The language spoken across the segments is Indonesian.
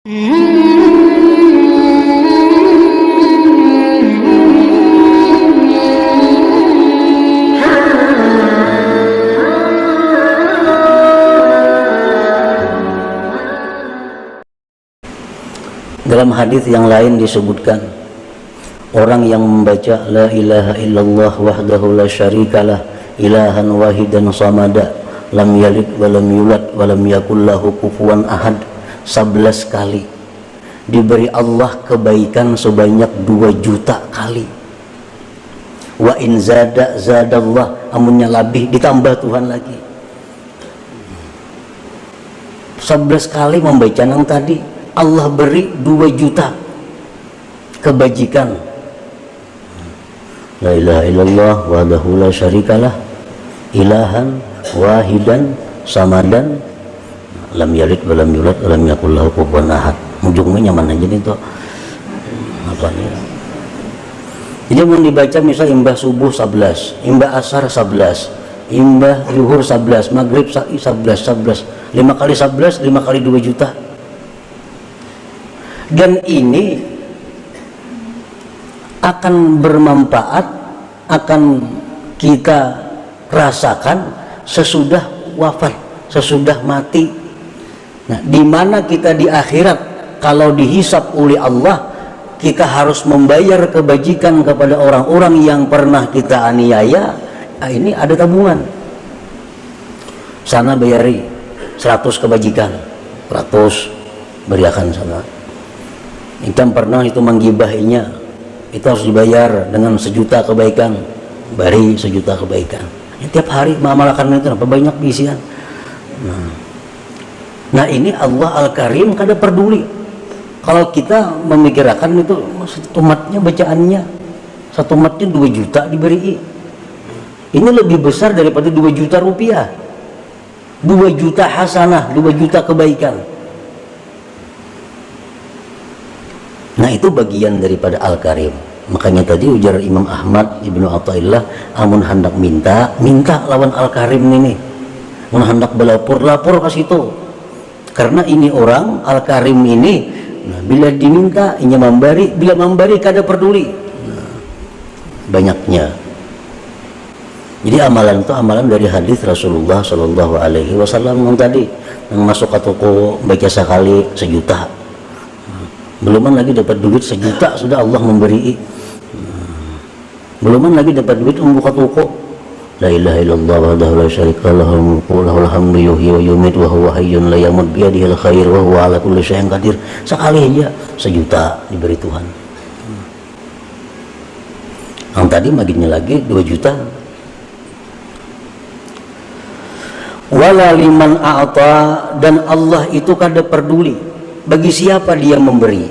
Dalam hadis yang lain disebutkan, orang yang membaca la ilaha illallah wahdahu la syarikalah ilahan wahidan samada lam yalid walam yulad walam yakul lahu kufuwan ahad 11 kali, diberi Allah kebaikan sebanyak 2 juta kali. Wa in zada zadallah, amunnya lebih ditambah Tuhan lagi. 11 kali membaca yang tadi, Allah beri 2 juta kebajikan. La ilaha illallah wahdahu la syarikalah ilahan wahidan samadan lam yalid walam yulad walam yakul lahu kufuwan ahad. Ujungnya nyaman aja nih tuh. Apa nih? Jadi mau dibaca misal imbah subuh 11, imbah asar 11, imbah zuhur 11, maghrib 11, 5 kali 11, 5 kali 2 juta. Dan ini akan bermanfaat, akan kita rasakan sesudah wafat, sesudah mati. Nah, di mana kita di akhirat, kalau dihisap oleh Allah, kita harus membayar kebajikan kepada orang-orang yang pernah kita aniaya. Nah, ini ada tabungan. Sana bayari 100 kebajikan, 100 beriakan sana. Ikan pernah itu menggibahinya, itu harus dibayar dengan 1 juta kebaikan, bari 1 juta kebaikan. Ya, tiap hari mengamalkan itu apa banyak bisian. Nah ini Allah Al-Karim kada peduli. Kalau kita memikirkan itu satu matnya bacaannya, satu matnya 2 juta diberi. Ini lebih besar daripada 2 juta rupiah, 2 juta hasanah, 2 juta kebaikan. Nah itu bagian daripada Al-Karim. Makanya tadi ujar Imam Ahmad Ibnu Athaillah, amun hendak minta lawan Al-Karim ini. Amun hendak lapor ke situ. Karena ini orang Al-Karim ini, nah, bila diminta inya memberi, bila memberi kada peduli. Nah, banyaknya. Jadi amalan itu amalan dari hadis Rasulullah Shallallahu Alaihi Wasallam yang tadi, yang masuk ke toko baca sekali 1 juta. Beluman lagi dapat duit 1 juta sudah Allah memberi. Beluman lagi dapat duit membuka toko. La ilaha illallah wahdahu la syarika lahu lahul hamdu yuhyi wa yumiitu wa huwa hayyun la yamut bi yadihil khair wa huwa ala kulli syai'in qadir. Sekali aja 1 juta diberi Tuhan. Yang tadi baginya lagi 2 juta. Wala liman a'ta, dan Allah itu kada peduli bagi siapa dia memberi.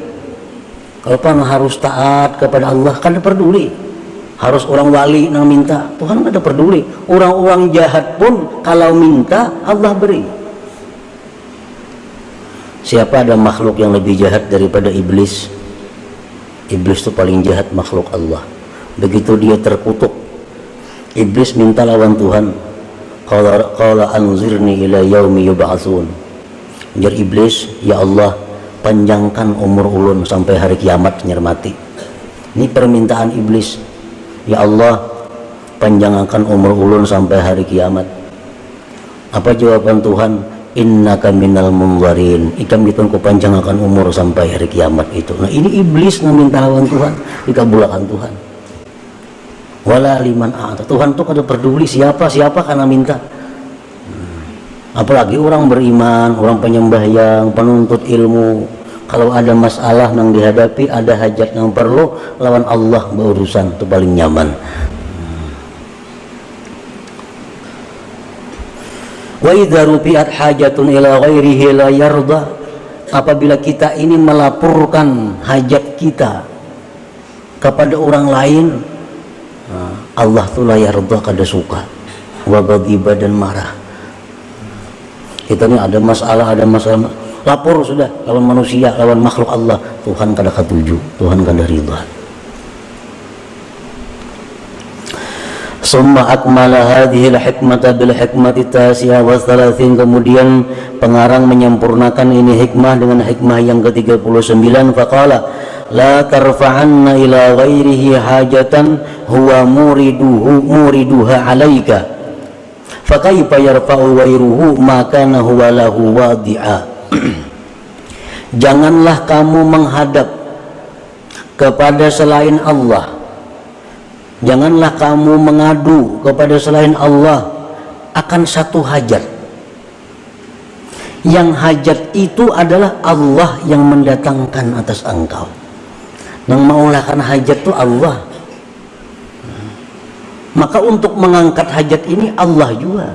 Kalau pan harus taat kepada Allah, kan peduli. Harus orang wali nang minta, Tuhan kan peduli. Orang-orang jahat pun kalau minta Allah beri. Siapa ada makhluk yang lebih jahat daripada iblis? Iblis itu paling jahat makhluk Allah. Begitu dia terkutuk, iblis minta lawan Tuhan. Qala anzirni ila yaumi yub'atsun. Ujar iblis, ya Allah, panjangkan umur ulun sampai hari kiamat nyermati. Ini permintaan iblis. Ya Allah, panjangkan umur ulun sampai hari kiamat. Apa jawaban Tuhan? Innaka minal munzarin. Ikam ditunggu panjangkan umur sampai hari kiamat itu. Nah ini iblis yang minta lawan Tuhan, dikabulkan Tuhan. Wala liman a'ta. Tuhan tuh kada peduli siapa karena minta. Apalagi orang beriman, orang penyembah yang penuntut ilmu, kalau ada masalah yang dihadapi, ada hajat yang perlu lawan Allah berurusan, itu paling nyaman. Wa idza rufi'at hajatun ila ghairihi la yarda. Apabila kita ini melaporkan hajat kita kepada orang lain, Allah tuh la yarda, kada suka, wa ghadiba, dan marah. Kita ini ada masalah, lapor sudah lawan manusia, lawan makhluk Allah, Tuhan kada ketuju, Tuhan kada ridha. Summa akmala hadhil hikmata bil hikmati tasi'a wa thalathin, kemudian pengarang menyempurnakan ini hikmah dengan hikmah yang ke-39. Faqala la tarfa'anna ila ghairihi hajatan huwa muriduha alaika fakaifa yarfa'u ghairuhu ma kana huwa lahu wadi'a. Janganlah kamu menghadap kepada selain Allah, janganlah kamu mengadu kepada selain Allah akan satu hajat, yang hajat itu adalah Allah yang mendatangkan atas engkau. Yang maulahkan hajat itu Allah. Maka untuk mengangkat hajat ini Allah juga.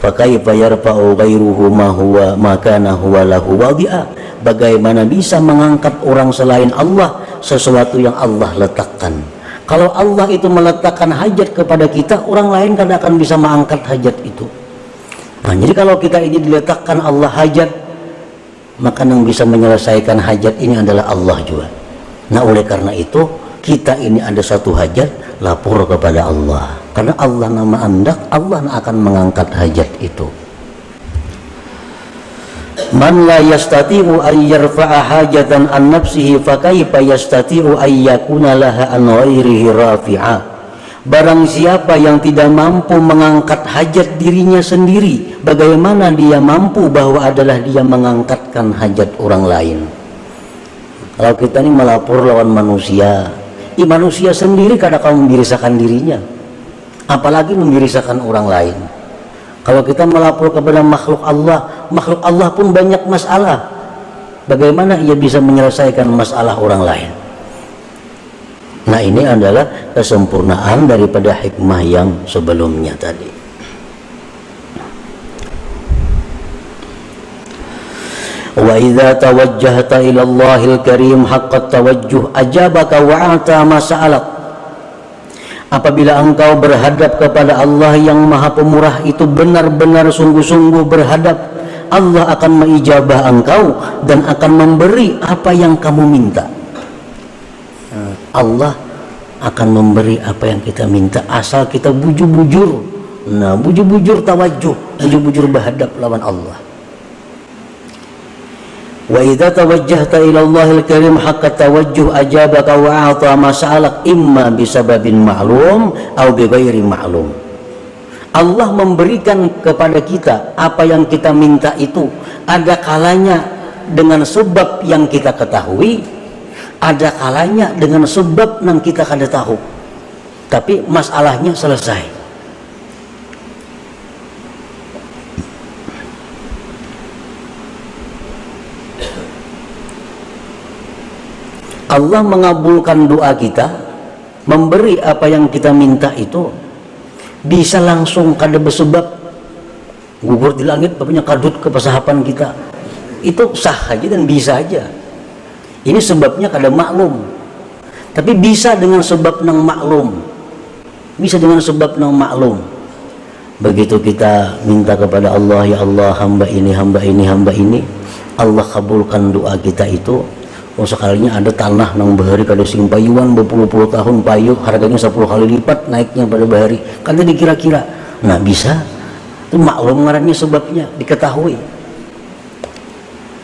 Fakaifa yarfa'u ghairuhu ma kana huwa lahu wadi'a. Bagaimana bisa mengangkat orang selain Allah sesuatu yang Allah letakkan? Kalau Allah itu meletakkan hajat kepada kita, orang lain kan akan bisa mengangkat hajat itu. Nah, jadi kalau kita ini diletakkan Allah hajat, maka yang bisa menyelesaikan hajat ini adalah Allah juga. Nah, oleh karena itu kita ini ada satu hajat, lapor kepada Allah, karena Allah nama andak, Allah akan mengangkat hajat itu. Man la yastati'u an yarfa'a hajatan an nafsihi fa kaifa yastati'u an yakuna laha an ghairihi rafi'a. Barang siapa yang tidak mampu mengangkat hajat dirinya sendiri, bagaimana dia mampu bahwa adalah dia mengangkatkan hajat orang lain? Kalau kita ini melapor lawan manusia, manusia sendiri kadang-kadang membirisakan dirinya, apalagi membirisakan orang lain. Kalau kita melapor kepada makhluk Allah pun banyak masalah. Bagaimana ia bisa menyelesaikan masalah orang lain? Nah, ini adalah kesempurnaan daripada hikmah yang sebelumnya tadi. Wa idza tawajjahta ila Allahil Karim haqqat tawajjuh ajabaka wa ata ma sa'alak. Apabila engkau berhadap kepada Allah yang Maha Pemurah itu benar-benar sungguh-sungguh berhadap, Allah akan mengijabah engkau dan akan memberi apa yang kamu minta. Allah akan memberi apa yang kita minta asal kita bujur-bujur. Nah, bujur-bujur tawajjuh, bujur-bujur berhadap lawan Allah. Wa idza tawajjahta ila Allahil Karim haqqa tawajjuh ajabaka wa a'ta ma sa'alak imma bisababin ma'lum aw bighairi ma'lum. Allah memberikan kepada kita apa yang kita minta itu, ada kalanya dengan sebab yang kita ketahui, ada kalanya dengan sebab yang kita kada tahu, tapi masalahnya selesai. Allah mengabulkan doa kita, memberi apa yang kita minta itu bisa langsung kada bersebab gugur di langit bapaknya kadut ke pesahapan kita, itu sah aja dan bisa aja. Ini sebabnya kada maklum, tapi bisa dengan sebab nang maklum, bisa dengan sebab nang maklum. Begitu kita minta kepada Allah, ya Allah hamba ini, hamba ini, hamba ini, Allah kabulkan doa kita itu. Oh, sekalinya ada tanah nang bahari kada sing payuan berpuluh-puluh tahun payu harganya 10 kali lipat naiknya pada bahari, kada dikira-kira. Nah, bisa itu maklum ngarannya sebabnya diketahui.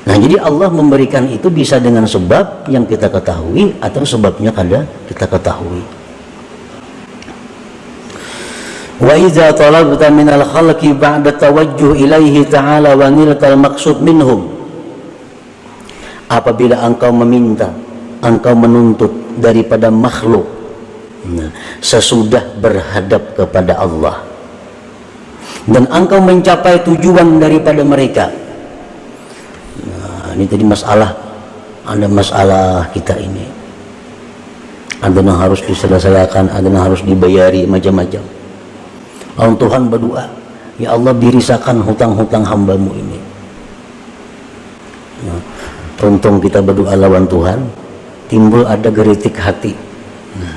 Nah, jadi Allah memberikan itu bisa dengan sebab yang kita ketahui atau sebabnya kada kita ketahui. Wa idza talabta minal khalqi ba'da tawajjuh ilaihi ta'ala wa niltal maqsud minhum. Apabila engkau meminta, engkau menuntut daripada makhluk, nah, sesudah berhadap kepada Allah, dan engkau mencapai tujuan daripada mereka. Nah, ini tadi masalah, ada masalah kita ini, ada yang harus diselesaikan, ada yang harus dibayari, macam-macam. Lalu Tuhan berdoa, ya Allah birisakan hutang-hutang hambamu ini. Nah, untung kita berdoa lawan Tuhan, timbul ada geritik hati. Nah,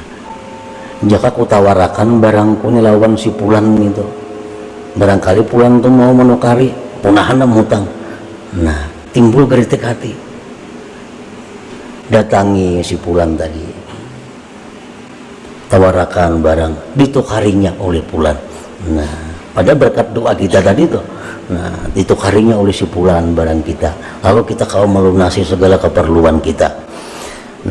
jika ku tawarakan barangku ini lawan si Pulan gitu, barangkali Pulan tuh mau menukari punahan hutang. Nah, timbul geritik hati, datangi si Pulan tadi, tawarakan barang ditukarinya oleh Fulan. Nah, pada berkat doa kita tadi tuh, nah ditukarinya oleh si Fulan barang kita, lalu kita kau melunasi segala keperluan kita.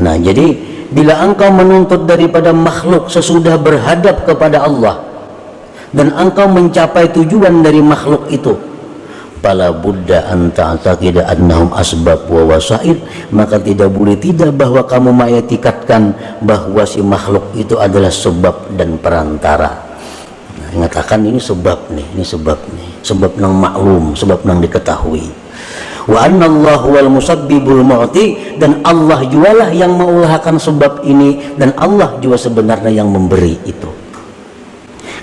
Nah, jadi bila engkau menuntut daripada makhluk sesudah berhadap kepada Allah dan engkau mencapai tujuan dari makhluk itu, fala buddha an ta'taqida annahum asbab wa wasaid, maka tidak boleh tidak bahwa kamu mengetikatkan bahwa si makhluk itu adalah sebab dan perantara. Nah, mengatakan ini sebab nih, ini sebab nih, sebab yang maklum, sebab yang diketahui. Wa annallahu wal musabbibul mu'ti, dan Allah jualah yang mengulahkan sebab ini, dan Allah juga sebenarnya yang memberi itu.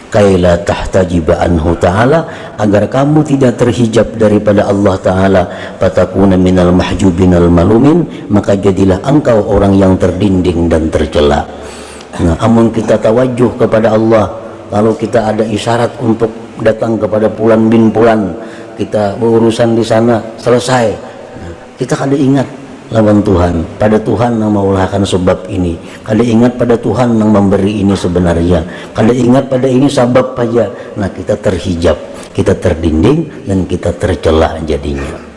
Kaila tahtajiba anhu ta'ala, agar kamu tidak terhijab daripada Allah Ta'ala, fatakuna minal mahjubinal malumin, maka jadilah engkau orang yang terdinding dan tercela. Nah, amun kita tawajuh kepada Allah, kalau kita ada isyarat untuk datang kepada Fulan bin Fulan, kita berurusan di sana selesai, nah, kita kada ingat lawan Tuhan, pada Tuhan yang mengulahkan sebab ini, kada ingat pada Tuhan yang memberi ini sebenarnya, kada ingat pada ini sebab aja. Nah, kita terhijab, kita terdinding, dan kita tercela jadinya.